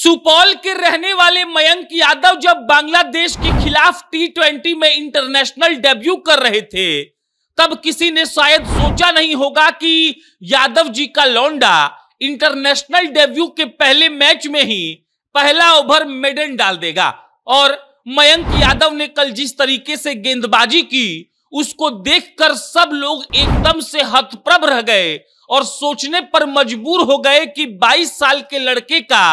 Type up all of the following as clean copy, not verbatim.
सुपौल के रहने वाले मयंक यादव जब बांग्लादेश के खिलाफ T20 में इंटरनेशनल डेब्यू कर रहे थे, तब किसी ने शायद सोचा नहीं होगा कि यादव जी का लौंडा इंटरनेशनल डेब्यू के पहले मैच में ही पहला ओवर मेडन डाल देगा। और मयंक यादव ने कल जिस तरीके से गेंदबाजी की, उसको देखकर सब लोग एकदम से हतप्रभ रह गए और सोचने पर मजबूर हो गए कि 22 साल के लड़के का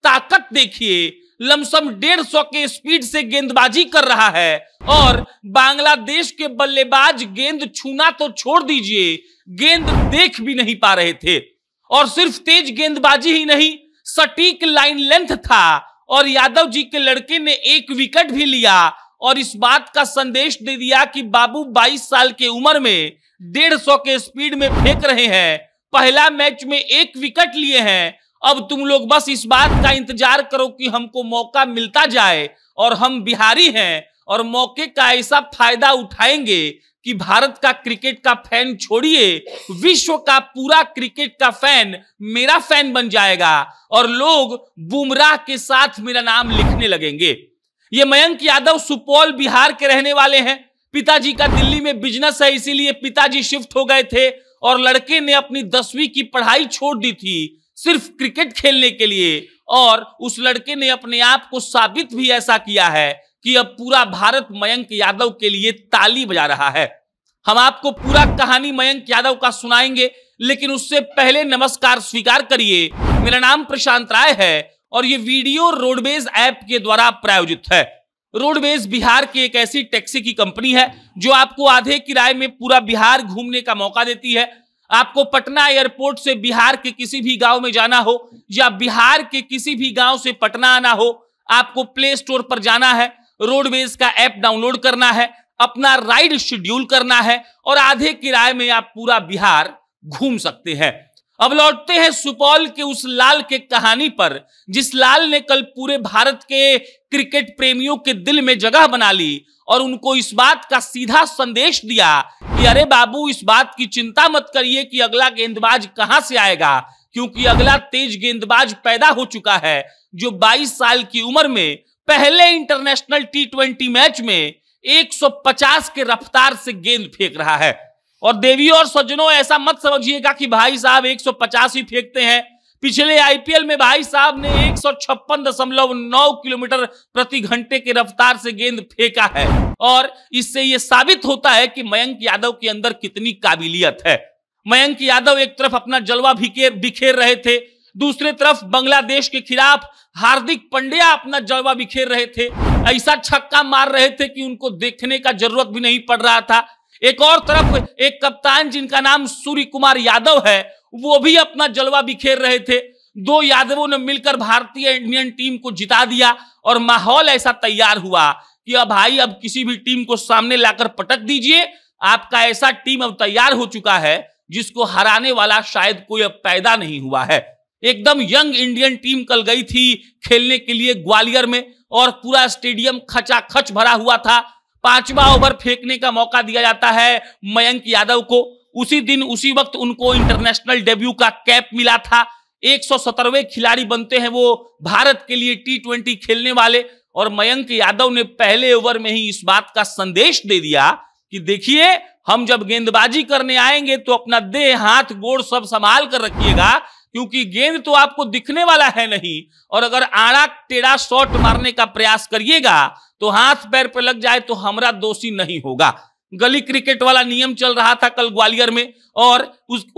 ताकत देखिए, लमसम 150 के स्पीड से गेंदबाजी कर रहा है और बांग्लादेश के बल्लेबाज गेंद छूना तो छोड़ दीजिए, गेंद देख भी नहीं पा रहे थे। और सिर्फ तेज गेंदबाजी ही नहीं, सटीक लाइन लेंथ था और यादव जी के लड़के ने एक विकेट भी लिया और इस बात का संदेश दे दिया कि बाबू 22 साल के उम्र में 150 के स्पीड में फेंक रहे हैं, पहला मैच में एक विकेट लिए हैं, अब तुम लोग बस इस बात का इंतजार करो कि हमको मौका मिलता जाए और हम बिहारी हैं और मौके का ऐसा फायदा उठाएंगे कि भारत का क्रिकेट का फैन छोड़िए, विश्व का पूरा क्रिकेट का फैन मेरा फैन बन जाएगा और लोग बुमराह के साथ मेरा नाम लिखने लगेंगे। ये मयंक यादव सुपौल बिहार के रहने वाले हैं। पिताजी का दिल्ली में बिजनेस है, इसीलिए पिताजी शिफ्ट हो गए थे और लड़के ने अपनी 10वीं की पढ़ाई छोड़ दी थी सिर्फ क्रिकेट खेलने के लिए। और उस लड़के ने अपने आप को साबित भी ऐसा किया है कि अब पूरा भारत मयंक यादव के लिए ताली बजा रहा है। हम आपको पूरा कहानी मयंक यादव का सुनाएंगे, लेकिन उससे पहले नमस्कार स्वीकार करिए। मेरा नाम प्रशांत राय है और ये वीडियो रोडवेज ऐप के द्वारा प्रायोजित है। रोडवेज बिहार की एक ऐसी टैक्सी की कंपनी है जो आपको आधे किराए में पूरा बिहार घूमने का मौका देती है। आपको पटना एयरपोर्ट से बिहार के किसी भी गांव में जाना हो या बिहार के किसी भी गांव से पटना आना हो, आपको प्ले स्टोर पर जाना है, रोडवेज का ऐप डाउनलोड करना है, अपना राइड शेड्यूल करना है और आधे किराए में आप पूरा बिहार घूम सकते हैं। अब लौटते हैं सुपौल के उस लाल के कहानी पर, जिस लाल ने कल पूरे भारत के क्रिकेट प्रेमियों के दिल में जगह बना ली और उनको इस बात का सीधा संदेश दिया कि अरे बाबू, इस बात की चिंता मत करिए कि अगला गेंदबाज कहां से आएगा, क्योंकि अगला तेज गेंदबाज पैदा हो चुका है जो 22 साल की उम्र में पहले इंटरनेशनल T20 मैच में 150 के रफ्तार से गेंद फेंक रहा है। और देवियों और सज्जनों, ऐसा मत समझिएगा कि भाई साहब 150 ही फेंकते हैं। पिछले आईपीएल में भाई साहब ने 156.9 किलोमीटर प्रति घंटे के रफ्तार से गेंद फेंका है और इससे यह साबित होता है कि मयंक यादव के अंदर कितनी काबिलियत है। मयंक यादव एक तरफ अपना जलवा बिखेर रहे थे, दूसरी तरफ बांग्लादेश के खिलाफ हार्दिक पांड्या अपना जलवा बिखेर रहे थे। ऐसा छक्का मार रहे थे कि उनको देखने का जरूरत भी नहीं पड़ रहा था। एक और तरफ एक कप्तान जिनका नाम सूर्य कुमार यादव है, वो भी अपना जलवा बिखेर रहे थे। दो यादवों ने मिलकर भारतीय इंडियन टीम को जिता दिया और माहौल ऐसा तैयार हुआ कि अब भाई, अब किसी भी टीम को सामने लाकर पटक दीजिए, आपका ऐसा टीम अब तैयार हो चुका है जिसको हराने वाला शायद कोई अब पैदा नहीं हुआ है। एकदम यंग इंडियन टीम कल गई थी खेलने के लिए ग्वालियर में और पूरा स्टेडियम खचाखच भरा हुआ था। 5वां ओवर फेंकने का मौका दिया जाता है मयंक यादव को। उसी दिन उसी वक्त उनको इंटरनेशनल डेब्यू का कैप मिला था। 117वें खिलाड़ी बनते हैं वो भारत के लिए T20 खेलने वाले। और मयंक यादव ने पहले ओवर में ही इस बात का संदेश दे दिया कि देखिए, हम जब गेंदबाजी करने आएंगे तो अपना देह हाथ गोड़ सब संभाल कर रखिएगा, क्योंकि गेंद तो आपको दिखने वाला है नहीं, और अगर आड़ा टेढ़ा शॉट मारने का प्रयास करिएगा तो हाथ पैर पे लग जाए तो हमरा दोषी नहीं होगा। गली क्रिकेट वाला नियम चल रहा था कल ग्वालियर में और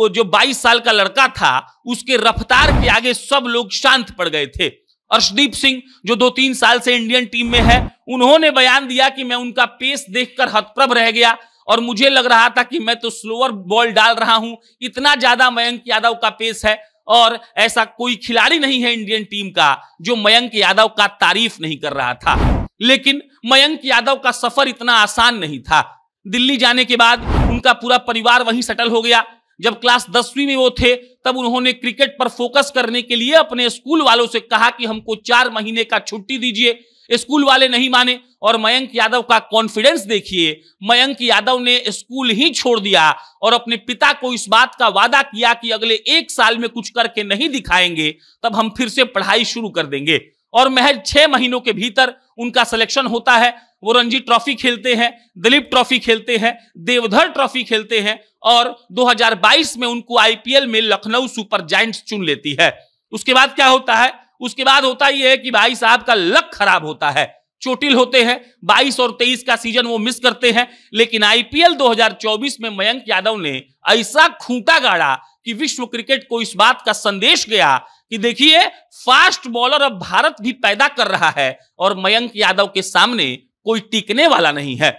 जो 22 साल का लड़का था उसके रफ्तार के आगे सब लोग शांत पड़ गए थे। अर्शदीप सिंह जो 2-3 साल से इंडियन टीम में है, उन्होंने बयान दिया कि मैं उनका पेस देखकर हतप्रभ रह गया और मुझे लग रहा था कि मैं तो स्लोअर बॉल डाल रहा हूं, इतना ज्यादा मयंक यादव का पेस है और ऐसा कोई खिलाड़ी नहीं है इंडियन टीम का जो मयंक यादव का तारीफ नहीं कर रहा था। लेकिन मयंक यादव का सफर इतना आसान नहीं था। दिल्ली जाने के बाद उनका पूरा परिवार वहीं सेटल हो गया। जब क्लास 10वीं में वो थे तब उन्होंने क्रिकेट पर फोकस करने के लिए अपने स्कूल वालों से कहा कि हमको 4 महीने का छुट्टी दीजिए। स्कूल वाले नहीं माने और मयंक यादव का कॉन्फिडेंस देखिए। मयंक यादव ने स्कूल ही छोड़ दिया और अपने पिता को इस बात का वादा किया कि अगले 1 साल में कुछ करके नहीं दिखाएंगे तब हम फिर से पढ़ाई शुरू कर देंगे। और महज 6 महीनों के भीतर उनका सिलेक्शन होता है। वो रणजी ट्रॉफी खेलते हैं, दिलीप ट्रॉफी खेलते हैं, देवधर ट्रॉफी खेलते हैं और 2022 में उनको आईपीएल में लखनऊ सुपर जायंट्स चुन लेती है। उसके बाद क्या होता है? उसके बाद होता यह है कि भाई साहब का लक खराब होता है, चोटिल होते हैं। 22 और 23 का सीजन वो मिस करते हैं, लेकिन आईपीएल 2024 में मयंक यादव ने ऐसा खूंटा गाड़ा कि विश्व क्रिकेट को इस बात का संदेश गया कि देखिए फास्ट बॉलर अब भारत भी पैदा कर रहा है और मयंक यादव के सामने कोई टिकने वाला नहीं है।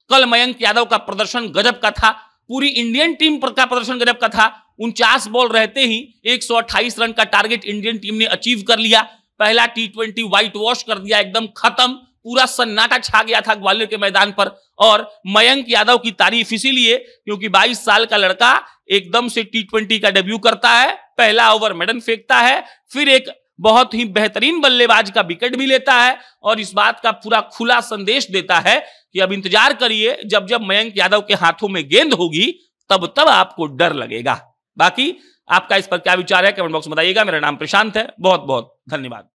कल मयंक यादव का प्रदर्शन गजब का था, पूरी इंडियन टीम का प्रदर्शन गजब का था। 49 बॉल रहते ही 128 रन का टारगेट इंडियन टीम ने अचीव कर लिया। पहला T20 व्हाइट वॉश कर दिया, एकदम खत्म, पूरा सन्नाटा छा गया था ग्वालियर के मैदान पर। और मयंक यादव की तारीफ इसीलिए क्योंकि 22 साल का लड़का एकदम से T20 का डेब्यू करता है, पहला ओवर मेडन फेंकता है, फिर एक बहुत ही बेहतरीन बल्लेबाज का विकेट भी लेता है और इस बात का पूरा खुला संदेश देता है कि अब इंतजार करिए, जब जब मयंक यादव के हाथों में गेंद होगी तब तब आपको डर लगेगा। बाकी आपका इस पर क्या विचार है कमेंट बॉक्स में बताइएगा। मेरा नाम प्रशांत है, बहुत बहुत धन्यवाद।